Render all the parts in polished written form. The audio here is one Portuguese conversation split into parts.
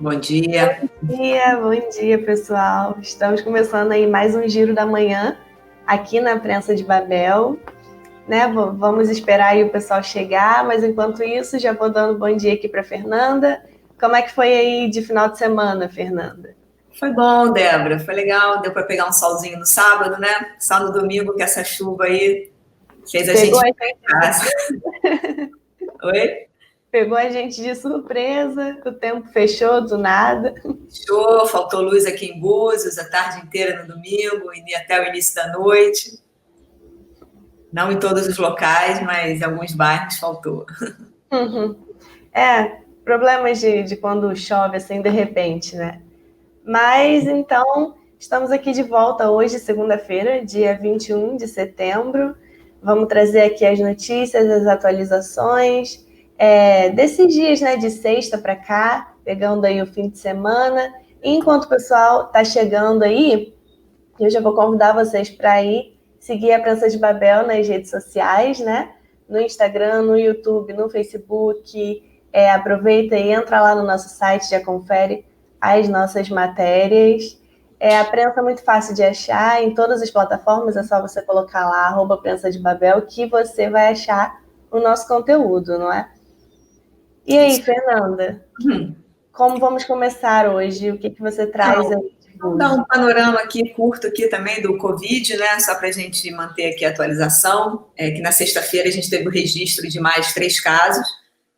Bom dia. Bom dia, pessoal. Estamos começando aí mais um Giro da Manhã aqui na Prensa de Babel, né? Vamos esperar aí o pessoal chegar, mas enquanto isso já vou dando bom dia aqui para Fernanda. Como é que foi aí de final de semana, Fernanda? Foi bom, Débora. Foi legal. Deu para pegar um solzinho no sábado, né? Só no domingo que essa chuva aí fez a Pegou gente a ficar em casa. Oi? Pegou a gente de surpresa, o tempo fechou do nada. Fechou, faltou luz aqui em Búzios a tarde inteira no domingo e até o início da noite. Não em todos os locais, mas em alguns bairros faltou. Problemas de quando chove assim de repente, né? Mas então, estamos aqui de volta hoje, segunda-feira, dia 21 de setembro. Vamos trazer aqui as notícias, as atualizações desses dias, né, de sexta para cá, pegando aí o fim de semana. E enquanto o pessoal está chegando aí, eu já vou convidar vocês para ir seguir a Prensa de Babel nas redes sociais, né? No Instagram, no YouTube, no Facebook. Aproveita e entra lá no nosso site, já confere as nossas matérias. A prensa é muito fácil de achar em todas as plataformas, é só você colocar lá, @prensa de Babel, que você vai achar o nosso conteúdo, não é? E aí, Fernanda, como vamos começar hoje? O que você traz aí de Vamos dar hoje? um panorama aqui curto aqui também do Covid, né? Só para a gente manter aqui a atualização. Que na sexta-feira a gente teve o registro de mais 3 casos,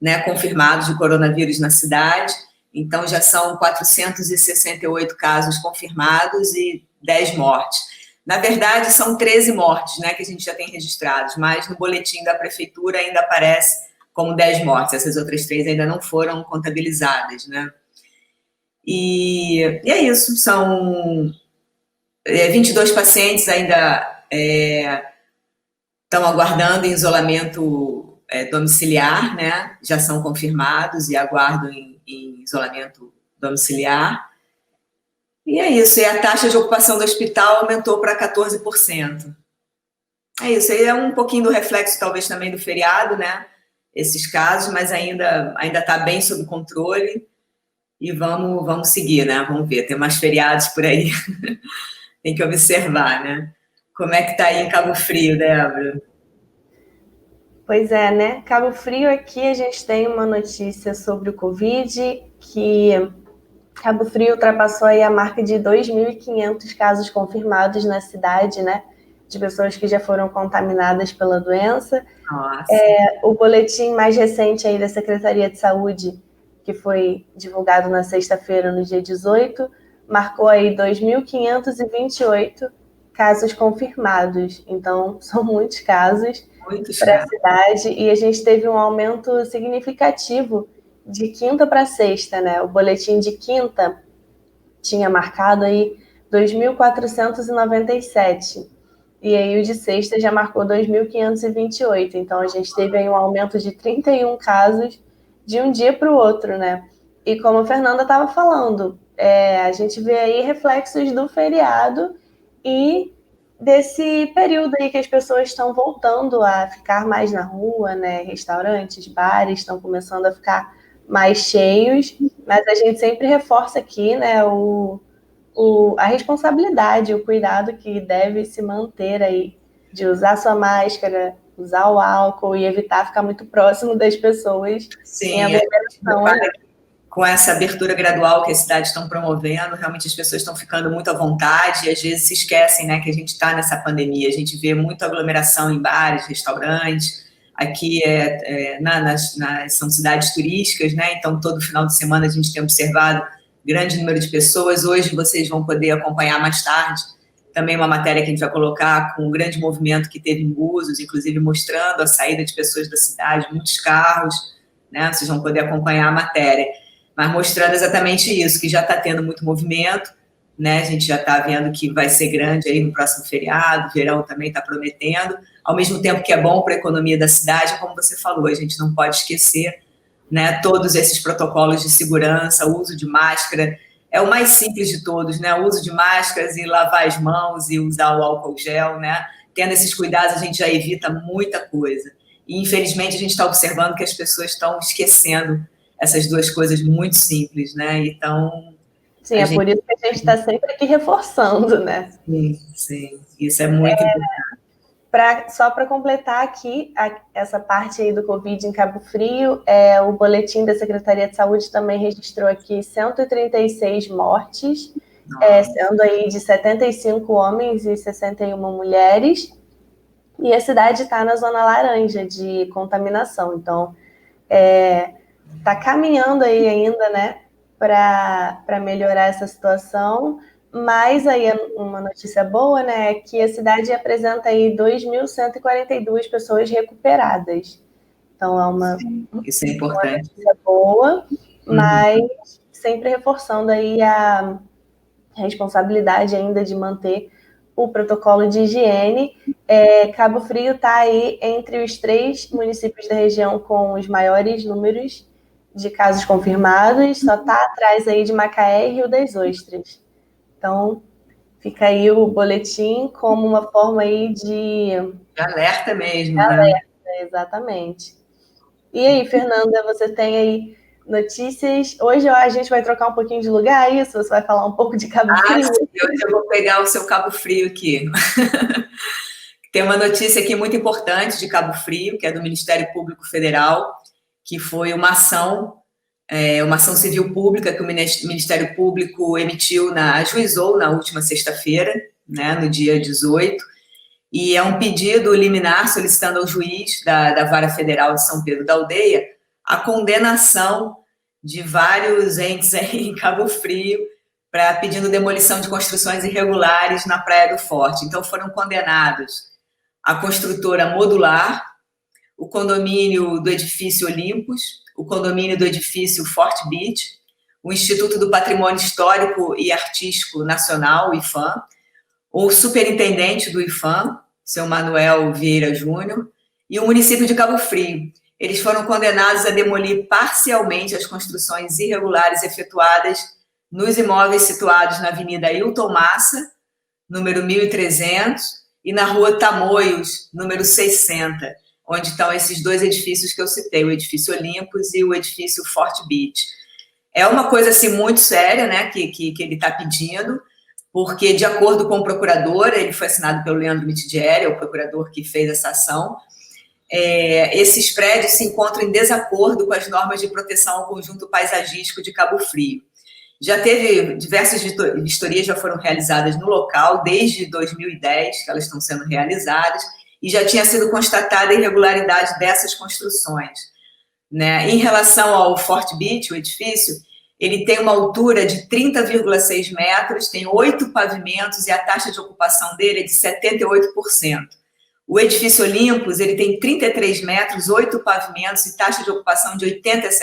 né, confirmados de coronavírus na cidade. Então já são 468 casos confirmados e 10 mortes. Na verdade, são 13 mortes, né, que a gente já tem registrados, mas no boletim da prefeitura ainda aparece como 10 mortes. Essas outras 3 ainda não foram contabilizadas, né? E é isso, são 22 pacientes ainda estão aguardando em isolamento domiciliar, né? Já são confirmados e aguardam em isolamento domiciliar. E é isso, e a taxa de ocupação do hospital aumentou para 14%. É isso, aí é um pouquinho do reflexo talvez também do feriado, né? Esses casos, mas ainda está bem sob controle. E vamos seguir, né? Vamos ver, tem mais feriados por aí. Tem que observar, né? Como é que tá aí em Cabo Frio, Débora? Pois é, né? Cabo Frio aqui a gente tem uma notícia sobre o Covid, que Cabo Frio ultrapassou aí a marca de 2.500 casos confirmados na cidade, né? De pessoas que já foram contaminadas pela doença. Nossa. O boletim mais recente aí da Secretaria de Saúde, que foi divulgado na sexta-feira, no dia 18, marcou aí 2.528 casos confirmados. Então, são muitos casos para a cidade, e a gente teve um aumento significativo de quinta para sexta, né? O boletim de quinta tinha marcado aí 2.497, e aí o de sexta já marcou 2.528. Então a gente teve aí um aumento de 31 casos de um dia para o outro, né? E como a Fernanda estava falando, a gente vê aí reflexos do feriado e desse período aí que as pessoas estão voltando a ficar mais na rua, né? Restaurantes, bares estão começando a ficar mais cheios, mas a gente sempre reforça aqui, né, a responsabilidade, o cuidado que deve se manter aí, de usar sua máscara, usar o álcool e evitar ficar muito próximo das pessoas. Sim, com essa abertura gradual que as cidades estão promovendo, realmente as pessoas estão ficando muito à vontade e às vezes se esquecem, né, que a gente está nessa pandemia. A gente vê muita aglomeração em bares, restaurantes. Aqui são cidades turísticas, né? Então todo final de semana a gente tem observado grande número de pessoas. Hoje vocês vão poder acompanhar mais tarde também uma matéria que a gente vai colocar com um grande movimento que teve em Búzios, inclusive mostrando a saída de pessoas da cidade, muitos carros, né? Vocês vão poder acompanhar a matéria, mas mostrando exatamente isso, que já está tendo muito movimento, né? A gente já está vendo que vai ser grande aí no próximo feriado, o verão também está prometendo, ao mesmo tempo que é bom para a economia da cidade, como você falou, a gente não pode esquecer, né, todos esses protocolos de segurança, o uso de máscara, é o mais simples de todos, né? O uso de máscaras e lavar as mãos e usar o álcool gel, né? Tendo esses cuidados, a gente já evita muita coisa. E, infelizmente, a gente está observando que as pessoas estão esquecendo essas duas coisas muito simples, né? Então... Sim, é por isso que a gente está sempre aqui reforçando, né? Sim, isso é muito importante. Só para completar aqui essa parte aí do Covid em Cabo Frio, o boletim da Secretaria de Saúde também registrou aqui 136 mortes, sendo aí de 75 homens e 61 mulheres, e a cidade está na zona laranja de contaminação, então está caminhando aí ainda, né, para melhorar essa situação. Mas aí uma notícia boa, né, é que a cidade apresenta aí 2.142 pessoas recuperadas. Então é uma Isso é importante. Notícia boa, mas sempre reforçando aí a responsabilidade ainda de manter o protocolo de higiene. Cabo Frio está aí entre os 3 municípios da região com os maiores números de casos confirmados, só está atrás aí de Macaé e Rio das Ostras. Então, fica aí o boletim como uma forma aí de alerta mesmo, né? Exatamente. E aí, Fernanda, você tem aí notícias? Hoje a gente vai trocar um pouquinho de lugar, isso? Você vai falar um pouco de Cabo Frio? Sim, hoje eu vou pegar o seu Cabo Frio aqui. Tem uma notícia aqui muito importante de Cabo Frio, que é do Ministério Público Federal, que foi uma ação civil pública que o Ministério Público ajuizou na última sexta-feira, né, no dia 18, e é um pedido liminar solicitando ao juiz da Vara Federal de São Pedro da Aldeia a condenação de vários entes aí em Cabo Frio pedindo demolição de construções irregulares na Praia do Forte. Então foram condenados a construtora Modular, o condomínio do edifício Olympus, o condomínio do edifício Forte Beach, o Instituto do Patrimônio Histórico e Artístico Nacional, o IFAM, o superintendente do IFAM, seu Manuel Vieira Júnior, e o município de Cabo Frio. Eles foram condenados a demolir parcialmente as construções irregulares efetuadas nos imóveis situados na Avenida Ailton Massa, número 1300, e na Rua Tamoios, número 60, onde estão esses 2 edifícios que eu citei, o edifício Olympus e o edifício Forte Beach. É uma coisa assim muito séria, né, que ele está pedindo, porque, de acordo com o procurador, ele foi assinado pelo Leandro Mitidieri, o procurador que fez essa ação, esses prédios se encontram em desacordo com as normas de proteção ao conjunto paisagístico de Cabo Frio. Já teve diversas vistorias, já foram realizadas no local, desde 2010, que elas estão sendo realizadas, e já tinha sido constatada a irregularidade dessas construções, né? Em relação ao Forte Beach, o edifício, ele tem uma altura de 30,6 metros, tem 8 pavimentos e a taxa de ocupação dele é de 78%. O edifício Olympus, ele tem 33 metros, 8 pavimentos e taxa de ocupação de 87%.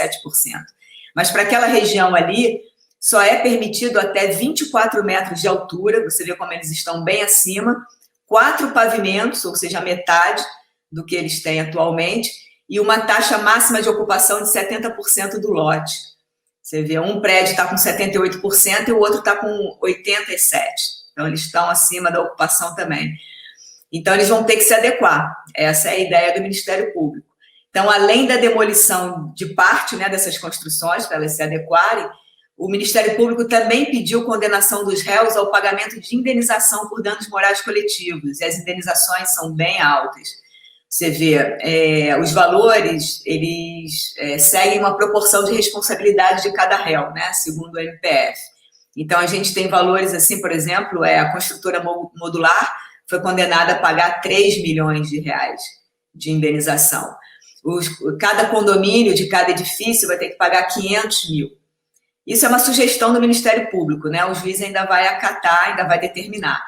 Mas para aquela região ali, só é permitido até 24 metros de altura, você vê como eles estão bem acima, 4 pavimentos, ou seja, a metade do que eles têm atualmente, e uma taxa máxima de ocupação de 70% do lote. Você vê, um prédio está com 78% e o outro está com 87%. Então, eles estão acima da ocupação também. Então, eles vão ter que se adequar. Essa é a ideia do Ministério Público. Então, além da demolição de parte, né, dessas construções, para elas se adequarem, o Ministério Público também pediu condenação dos réus ao pagamento de indenização por danos morais coletivos, e as indenizações são bem altas. Você vê, os valores, eles seguem uma proporção de responsabilidade de cada réu, né, segundo o MPF. Então, a gente tem valores assim, por exemplo, a construtora Modular foi condenada a pagar 3 milhões de reais de indenização. Cada condomínio de cada edifício vai ter que pagar 500 mil. Isso é uma sugestão do Ministério Público, né? O juiz ainda vai acatar, ainda vai determinar.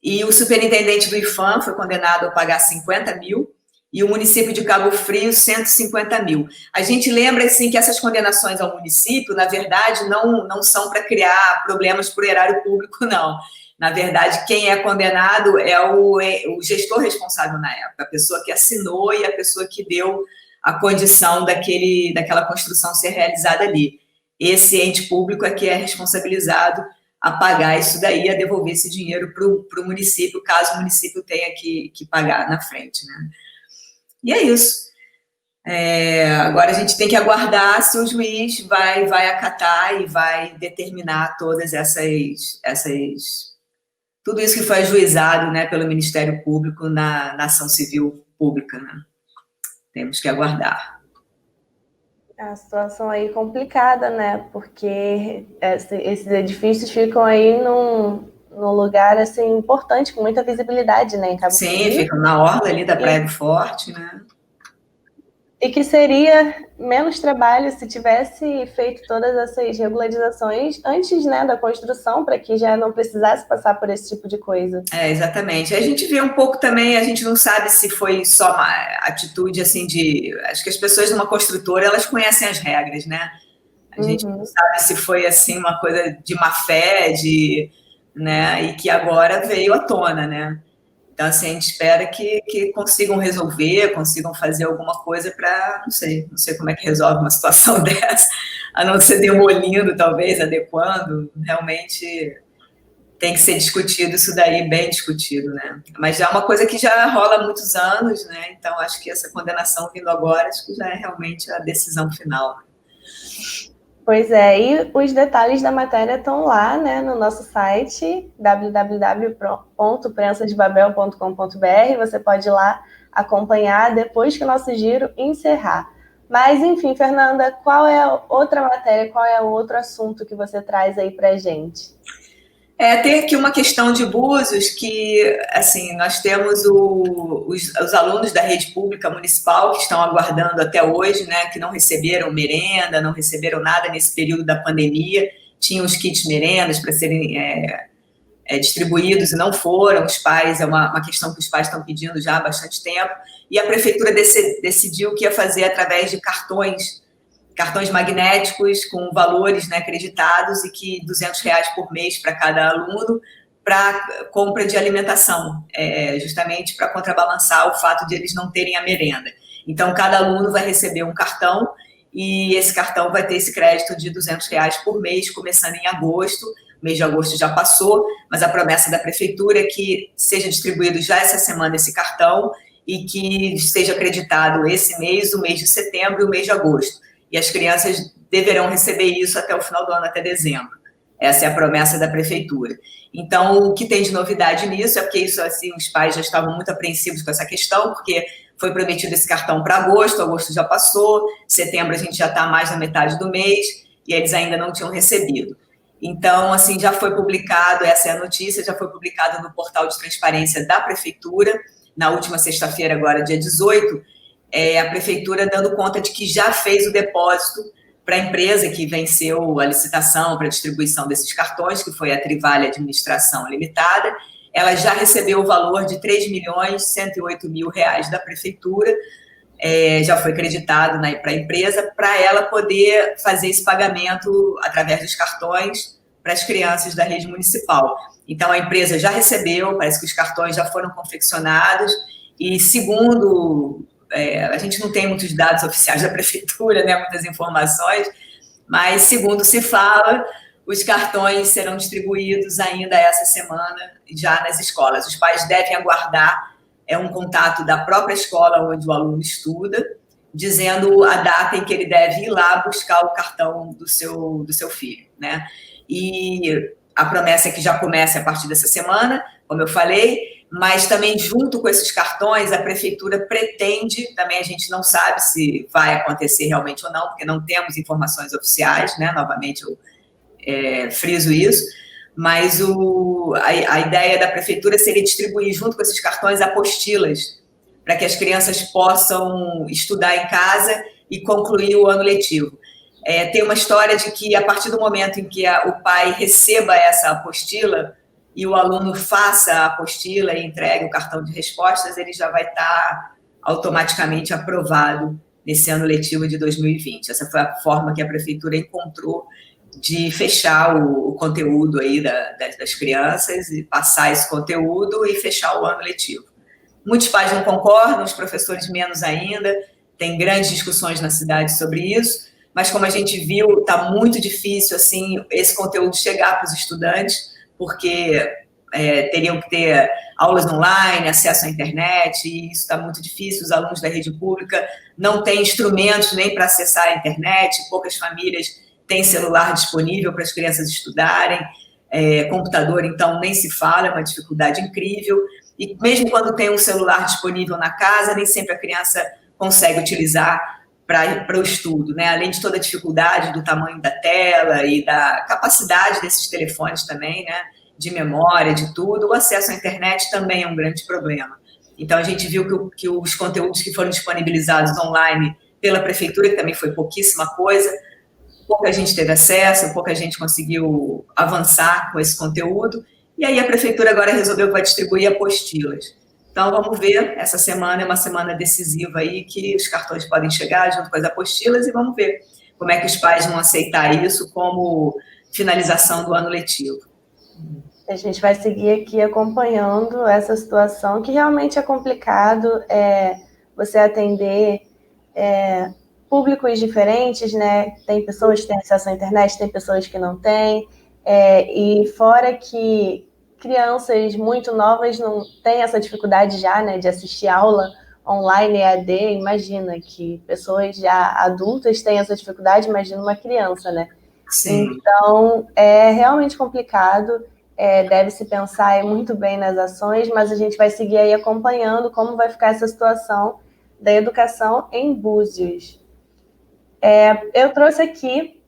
E o superintendente do IFAM foi condenado a pagar 50 mil e o município de Cabo Frio 150 mil. A gente lembra, assim, que essas condenações ao município, na verdade, não são para criar problemas para o erário público, não. Na verdade, quem é condenado é o gestor responsável na época, a pessoa que assinou e a pessoa que deu a condição daquela construção ser realizada ali. Esse ente público é que é responsabilizado a pagar isso daí, a devolver esse dinheiro para o município, caso o município tenha que pagar na frente, né? E é isso. Agora a gente tem que aguardar se o juiz vai acatar e vai determinar todas tudo isso que foi ajuizado, né, pelo Ministério Público na ação civil pública, né? Temos que aguardar. A situação aí complicada, né? Porque esses edifícios ficam aí num lugar assim importante, com muita visibilidade, né? Em Cabo Sim, Frio. ficam na orla ali da Praia do Forte, né? E que seria menos trabalho se tivesse feito todas essas regularizações antes, né, da construção, para que já não precisasse passar por esse tipo de coisa. Exatamente. A gente vê um pouco também, a gente não sabe se foi só uma atitude assim de... Acho que as pessoas numa construtora, elas conhecem as regras, né? A gente não sabe se foi assim uma coisa de má fé, né? E que agora veio à tona, né? Então, assim, a gente espera que consigam resolver, consigam fazer alguma coisa para, não sei como é que resolve uma situação dessa, a não ser demolindo, talvez, adequando. Realmente tem que ser discutido isso daí, bem discutido, né? Mas já é uma coisa que já rola há muitos anos, né? Então, acho que essa condenação vindo agora, acho que já é realmente a decisão final. Pois é, e os detalhes da matéria estão lá, né, no nosso site, www.prensadebabel.com.br. Você pode ir lá acompanhar depois que o nosso giro encerrar. Mas, enfim, Fernanda, qual é a outra matéria, qual é o outro assunto que você traz aí para a gente? Tem aqui uma questão de Búzios que, assim, nós temos os alunos da rede pública municipal que estão aguardando até hoje, né, que não receberam merenda, não receberam nada nesse período da pandemia, tinham os kits merendas para serem distribuídos e não foram, os pais, é uma questão que os pais estão pedindo já há bastante tempo, e a prefeitura decidiu que ia fazer através de cartões magnéticos com valores, né, acreditados e que R$200 por mês para cada aluno para compra de alimentação, justamente para contrabalançar o fato de eles não terem a merenda. Então, cada aluno vai receber um cartão e esse cartão vai ter esse crédito de R$200 por mês, começando em agosto. O mês de agosto já passou, mas a promessa da prefeitura é que seja distribuído já essa semana esse cartão e que seja acreditado esse mês, o mês de setembro e o mês de agosto. E as crianças deverão receber isso até o final do ano, até dezembro. Essa é a promessa da prefeitura. Então, o que tem de novidade nisso é porque isso, assim, os pais já estavam muito apreensivos com essa questão, porque foi prometido esse cartão para agosto já passou, setembro a gente já está mais na metade do mês, e eles ainda não tinham recebido. Então, assim, já foi publicado, essa é a notícia, já foi publicado no portal de transparência da prefeitura, na última sexta-feira, agora, dia 18, a prefeitura dando conta de que já fez o depósito para a empresa que venceu a licitação para a distribuição desses cartões, que foi a Trivale Administração Limitada. Ela já recebeu o valor de R$3.108.000 da prefeitura, já foi acreditado para a empresa, para ela poder fazer esse pagamento através dos cartões para as crianças da rede municipal. Então, a empresa já recebeu, parece que os cartões já foram confeccionados, e segundo... a gente não tem muitos dados oficiais da prefeitura, né, muitas informações, mas, segundo se fala, os cartões serão distribuídos ainda essa semana, já nas escolas. Os pais devem aguardar um contato da própria escola onde o aluno estuda, dizendo a data em que ele deve ir lá buscar o cartão do seu filho, né? E a promessa é que já comece a partir dessa semana, como eu falei, mas também junto com esses cartões, a prefeitura pretende, também a gente não sabe se vai acontecer realmente ou não, porque não temos informações oficiais, né? Novamente eu friso isso, mas a ideia da prefeitura seria distribuir junto com esses cartões apostilas, para que as crianças possam estudar em casa e concluir o ano letivo. Tem uma história de que a partir do momento em que o pai receba essa apostila, e o aluno faça a apostila e entregue o cartão de respostas, ele já vai estar automaticamente aprovado nesse ano letivo de 2020. Essa foi a forma que a prefeitura encontrou de fechar o conteúdo aí das crianças e passar esse conteúdo e fechar o ano letivo. Muitos pais não concordam, os professores menos ainda, tem grandes discussões na cidade sobre isso, mas como a gente viu, está muito difícil assim, esse conteúdo chegar para os estudantes, porque teriam que ter aulas online, acesso à internet, e isso está muito difícil. Os alunos da rede pública não tem instrumentos nem para acessar a internet, poucas famílias têm celular disponível para as crianças estudarem, computador, então, nem se fala, é uma dificuldade incrível, e mesmo quando tem um celular disponível na casa, nem sempre a criança consegue utilizar para o estudo, né? Além de toda a dificuldade do tamanho da tela e da capacidade desses telefones também, né? De memória, de tudo, o acesso à internet também é um grande problema. Então, a gente viu que os conteúdos que foram disponibilizados online pela prefeitura, que também foi pouquíssima coisa, pouca gente teve acesso, pouca gente conseguiu avançar com esse conteúdo, e aí a prefeitura agora resolveu que vai distribuir apostilas. Então, vamos ver, essa semana é uma semana decisiva aí, que os cartões podem chegar junto com as apostilas, e vamos ver como é que os pais vão aceitar isso como finalização do ano letivo. A gente vai seguir aqui acompanhando essa situação, que realmente é complicado, você atender públicos diferentes, né? Tem pessoas que têm acesso à internet, tem pessoas que não têm, e fora que crianças muito novas não têm essa dificuldade já, né, de assistir aula online EAD, imagina que pessoas já adultas têm essa dificuldade, imagina uma criança, né? Sim. Então, é realmente complicado, deve-se pensar muito bem nas ações, mas a gente vai seguir aí acompanhando como vai ficar essa situação da educação em Búzios. Eu trouxe aqui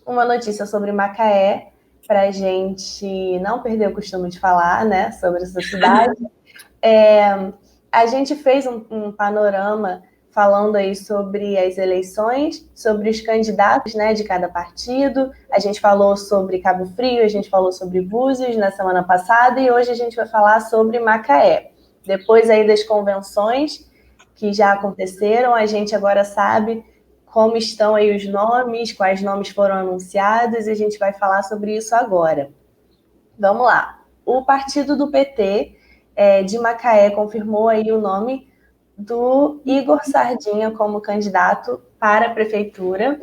uma notícia sobre Macaé, para a gente não perder o costume de falar, né, sobre essa cidade. A gente fez um panorama falando aí sobre as eleições, sobre os candidatos, né, de cada partido. A gente falou sobre Cabo Frio, a gente falou sobre Búzios na semana passada, e hoje a gente vai falar sobre Macaé. Depois aí das convenções que já aconteceram, a gente agora sabe como estão aí os nomes, quais nomes foram anunciados, e a gente vai falar sobre isso agora. Vamos lá. O partido do PT de Macaé confirmou aí o nome do Igor Sardinha como candidato para a prefeitura,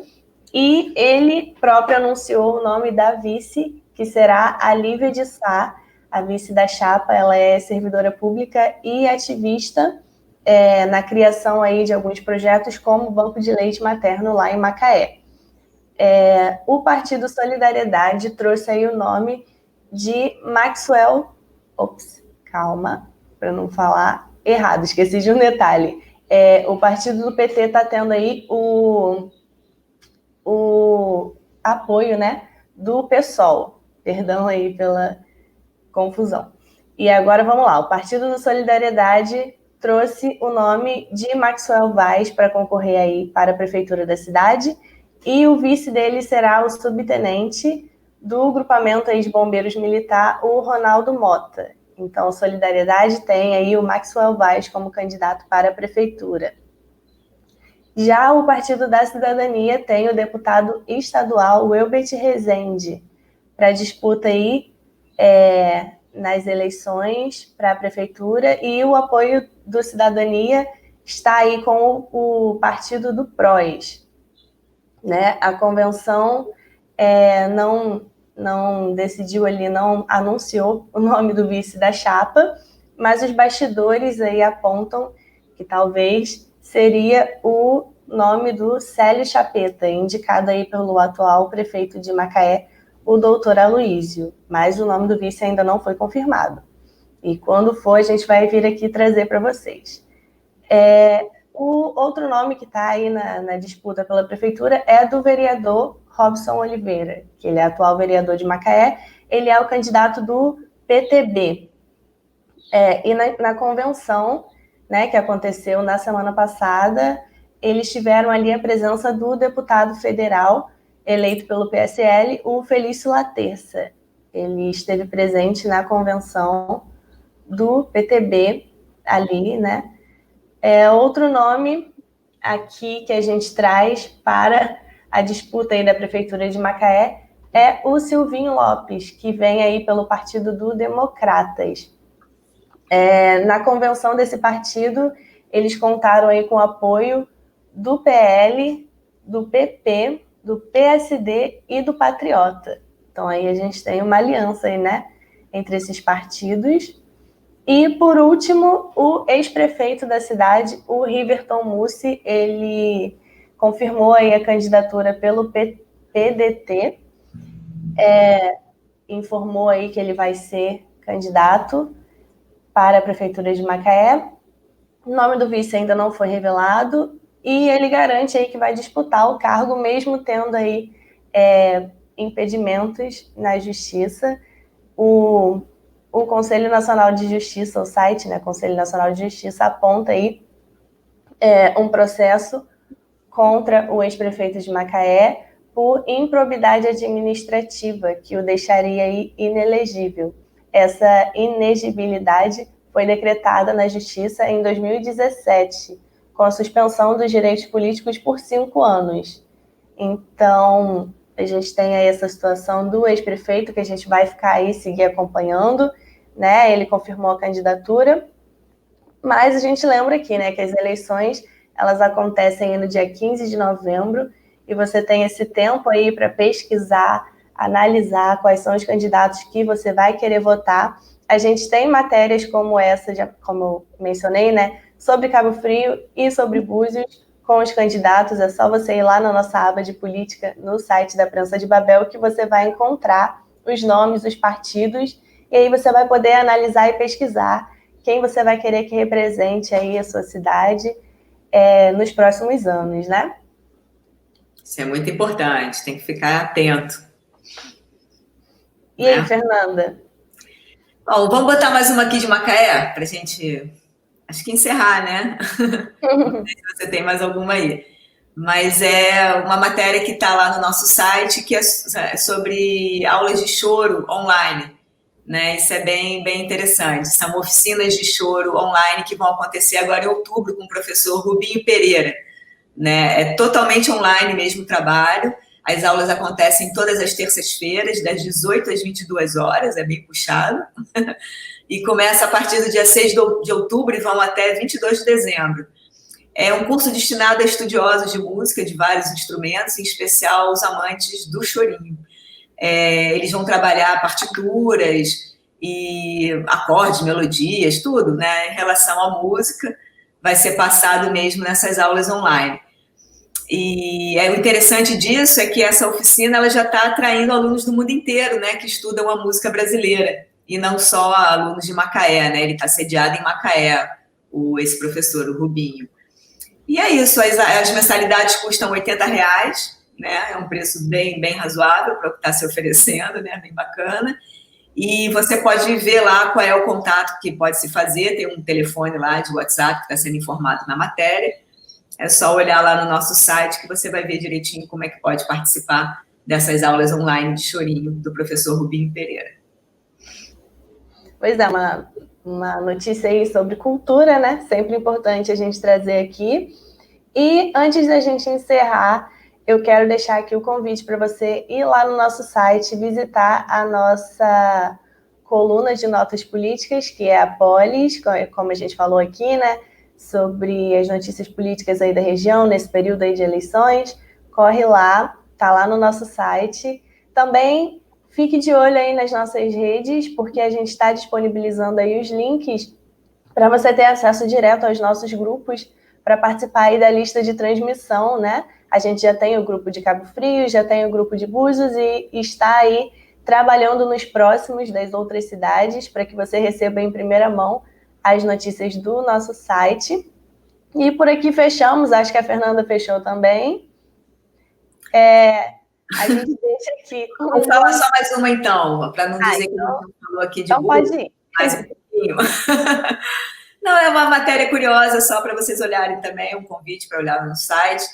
e ele próprio anunciou o nome da vice, que será a Lívia de Sá, a vice da chapa. Ela é servidora pública e ativista na criação aí de alguns projetos, como o Banco de Leite Materno lá em Macaé. O Partido Solidariedade trouxe aí o nome de Maxwell... calma, para não falar errado, esqueci de um detalhe. O partido do PT está tendo aí o apoio, né, do PSOL. Perdão aí pela confusão. E agora vamos lá. O Partido da Solidariedade trouxe o nome de Maxwell Vaz para concorrer aí para a prefeitura da cidade, e o vice dele será o subtenente do grupamento aí de bombeiros militar, o Ronaldo Mota. Então, a Solidariedade tem aí o Maxwell Vaz como candidato para a prefeitura. Já o Partido da Cidadania tem o deputado estadual Welbert Rezende para disputa aí nas eleições para a prefeitura, e o apoio do Cidadania está aí com o partido do PROS, né? A convenção não decidiu ali, não anunciou o nome do vice da chapa, mas os bastidores aí apontam que talvez seria o nome do Célio Chapeta, indicado aí pelo atual prefeito de Macaé, o doutor Aloísio, mas o nome do vice ainda não foi confirmado. E quando for, a gente vai vir aqui trazer para vocês. O outro nome que está aí na disputa pela prefeitura é do vereador Robson Oliveira, que ele é atual vereador de Macaé, ele é o candidato do PTB. E na convenção, né, que aconteceu na semana passada, eles tiveram ali a presença do deputado federal eleito pelo PSL, o Felício Laterça. Ele esteve presente na convenção do PTB ali, né? Outro nome aqui que a gente traz para a disputa aí da prefeitura de Macaé é o Silvinho Lopes, que vem aí pelo Partido do Democratas. Na convenção desse partido, eles contaram aí com o apoio do PL, do PP, do PSD e do Patriota. Então aí a gente tem uma aliança aí, né, entre esses partidos. E, por último, o ex-prefeito da cidade, o Riverton Mussi, ele confirmou aí a candidatura pelo PDT, informou aí que ele vai ser candidato para a Prefeitura de Macaé. O nome do vice ainda não foi revelado e ele garante aí que vai disputar o cargo, mesmo tendo aí impedimentos na Justiça. O Conselho Nacional de Justiça, o site, né, Conselho Nacional de Justiça, aponta aí um processo contra o ex-prefeito de Macaé por improbidade administrativa, que o deixaria aí inelegível. Essa inegibilidade foi decretada na Justiça em 2017, com a suspensão dos direitos políticos por 5 anos. Então, a gente tem aí essa situação do ex-prefeito, que a gente vai ficar aí, seguir acompanhando, né? Ele confirmou a candidatura, mas a gente lembra aqui, né, que as eleições, elas acontecem no dia 15 de novembro, e você tem esse tempo aí para pesquisar, analisar quais são os candidatos que você vai querer votar. A gente tem matérias como essa, como eu mencionei, né, sobre Cabo Frio e sobre Búzios, com os candidatos. É só você ir lá na nossa aba de política, no site da Prensa de Babel, que você vai encontrar os nomes, os partidos, e aí você vai poder analisar e pesquisar quem você vai querer que represente aí a sua cidade nos próximos anos, né? Isso é muito importante, tem que ficar atento. E aí, Fernanda? Bom, vamos botar mais uma aqui de Macaé, para a gente, acho que encerrar, né? Não sei se você tem mais alguma aí. Mas é uma matéria que está lá no nosso site, que é sobre aulas de choro online. Né? Isso é bem, bem interessante. São oficinas de choro online que vão acontecer agora em outubro com o professor Rubinho Pereira. Né? É totalmente online mesmo o trabalho. As aulas acontecem todas as terças-feiras, das 18 às 22 horas, é bem puxado. E começa a partir do dia 6 de outubro e vão até 22 de dezembro. É um curso destinado a estudiosos de música de vários instrumentos, em especial os amantes do chorinho. Eles vão trabalhar partituras e acordes, melodias, tudo, né, em relação à música. Vai ser passado mesmo nessas aulas online. E o interessante disso é que essa oficina ela já está atraindo alunos do mundo inteiro, né, que estudam a música brasileira, e não só alunos de Macaé, né, ele está sediado em Macaé, esse professor, o Rubinho. E é isso, as mensalidades custam R$80, né, é um preço bem, bem razoável para o que está se oferecendo, né, bem bacana. E você pode ver lá qual é o contato que pode se fazer, tem um telefone lá de WhatsApp que está sendo informado na matéria. É só olhar lá no nosso site que você vai ver direitinho como é que pode participar dessas aulas online de chorinho do professor Rubinho Pereira. Pois é, uma notícia aí sobre cultura, né? Sempre importante a gente trazer aqui. E antes da gente encerrar, eu quero deixar aqui o convite para você ir lá no nosso site, visitar a nossa coluna de notas políticas, que é a Polis, como a gente falou aqui, né? Sobre as notícias políticas aí da região, nesse período aí de eleições. Corre lá, tá lá no nosso site. Também fique de olho aí nas nossas redes, porque a gente está disponibilizando aí os links para você ter acesso direto aos nossos grupos, para participar aí da lista de transmissão, né? A gente já tem o grupo de Cabo Frio, já tem o grupo de Búzios e está aí trabalhando nos próximos das outras cidades para que você receba em primeira mão as notícias do nosso site. E por aqui fechamos, acho que a Fernanda fechou também. A gente deixa aqui. Vou falar só mais uma então, para não dizer que a gente não falou aqui de então pode ir. Mais um pouquinho. Não, é uma matéria curiosa, só para vocês olharem também, um convite para olhar no site,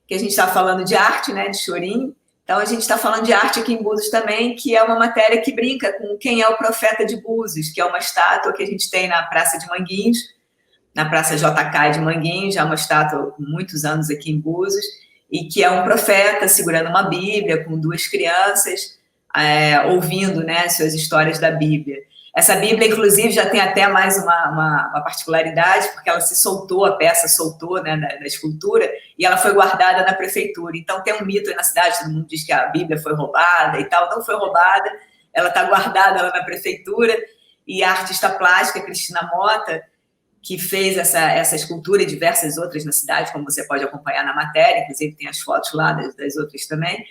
que a gente está falando de arte, né, de chorinho. Então, a gente está falando de arte aqui em Búzios também, que é uma matéria que brinca com quem é o profeta de Búzios, que é uma estátua que a gente tem na Praça de Manguinhos, na Praça JK de Manguinhos, já é uma estátua com muitos anos aqui em Búzios, e que é um profeta segurando uma Bíblia com 2 crianças, ouvindo, né, suas histórias da Bíblia. Essa Bíblia, inclusive, já tem até mais uma particularidade, porque ela se soltou, a peça soltou, né, da escultura, e ela foi guardada na prefeitura. Então, tem um mito aí na cidade, todo mundo diz que a Bíblia foi roubada e tal. Não foi roubada, ela está guardada lá na prefeitura, e a artista plástica Cristina Mota, que fez essa escultura e diversas outras na cidade, como você pode acompanhar na matéria, inclusive tem as fotos lá das outras também.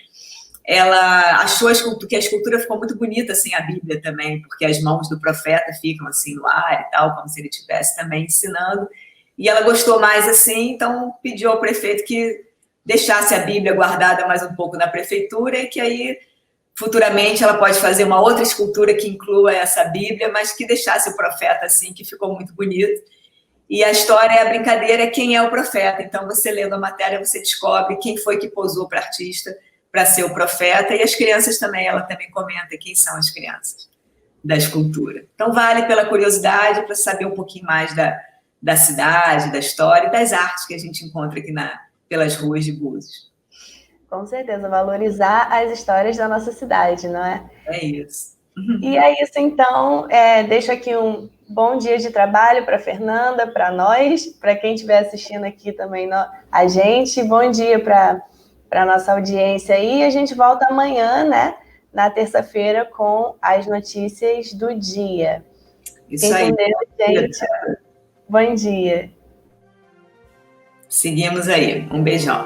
Ela achou que a escultura ficou muito bonita sem a Bíblia também, porque as mãos do profeta ficam assim no ar e tal, como se ele estivesse também ensinando. E ela gostou mais assim, então pediu ao prefeito que deixasse a Bíblia guardada mais um pouco na prefeitura e que aí futuramente ela pode fazer uma outra escultura que inclua essa Bíblia, mas que deixasse o profeta assim, que ficou muito bonito. E a história, a brincadeira é quem é o profeta. Então você lendo a matéria, você descobre quem foi que posou para artista para ser o profeta, e as crianças também, ela também comenta quem são as crianças da escultura. Então vale pela curiosidade, para saber um pouquinho mais da cidade, da história e das artes que a gente encontra aqui pelas ruas de Búzios. Com certeza, valorizar as histórias da nossa cidade, não é? É isso. E é isso, então, deixo aqui um bom dia de trabalho para a Fernanda, para nós, para quem estiver assistindo aqui também a gente, bom dia para a nossa audiência aí. A gente volta amanhã, né, na terça-feira, com as notícias do dia. Isso aí. Fiquem com Deus, gente. Bom dia. Seguimos aí. Um beijão.